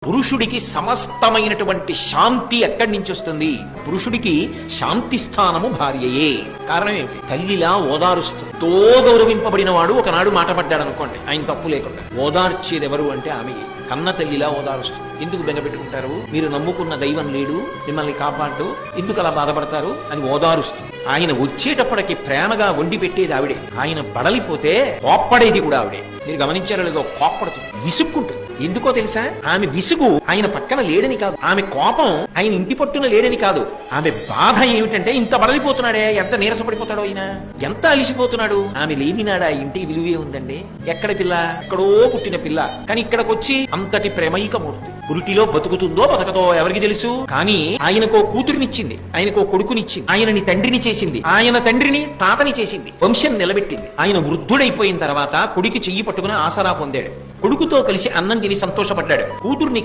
పురుషుడికి సమస్తమైనటువంటి శాంతి ఎక్కడి నుంచి వస్తుంది? పురుషుడికి శాంతి స్థానము భార్యయే. కారణం ఏమిటి? తల్లిలా ఓదారుస్తుంది. తో గౌరవింపబడిన వాడు ఒకనాడు మాట పడ్డాడు అనుకోండి, ఆయన తప్పు లేకుండా ఓదార్చేది ఎవరు అంటే ఆమె కన్న తల్లిలా ఓదారుస్తుంది. ఎందుకు బెంగపెట్టుకుంటారు? మీరు నమ్ముకున్న దైవం లేడు, మిమ్మల్ని కాపాడు, ఎందుకు అలా బాధపడతారు అని ఓదారుస్తుంది. ఆయన వచ్చేటప్పటికి ప్రేమగా వండి పెట్టేది ఆవిడే. ఆయన బడలిపోతే కోప్పడేది కూడా ఆవిడే. మీరు గమనించారో లేదో, కోప్పడుతుంది, విసుక్కుంటుంది. ఎందుకో తెలుసా? ఆమె విసుగు ఆయన పక్కన లేడని కాదు, ఆమె కోపం ఆయన ఇంటి పట్టున లేడని కాదు, ఆమె బాధ ఏమిటంటే ఇంత బడలిపోతున్నాడే, ఎంత నీరసపడిపోతాడో ఆయన, ఎంత అలిసిపోతున్నాడు. ఆమె లేనినాడా ఇంటికి విలువే ఉందండి. ఎక్కడ పిల్ల? ఎక్కడో పుట్టిన పిల్ల, కానీ ఇక్కడికి వచ్చి అంతటి ప్రేమైకమూర్తి. పురిటిలో బతుకుతుందో బతకదో ఎవరికి తెలుసు, కానీ ఆయనకో కూతురినిచ్చింది, ఆయనకో కొడుకునిచ్చింది, ఆయనని తండ్రిని చేసింది, ఆయన తండ్రిని తాతని చేసింది, వంశం నిలబెట్టింది. ఆయన వృద్ధుడైపోయిన తర్వాత కొడుకు చెయ్యి పట్టుకుని ఆసరా పొందాడు, కొడుకుతో కలిసి అన్నం తిని సంతోషపడ్డాడు, కూతుర్ని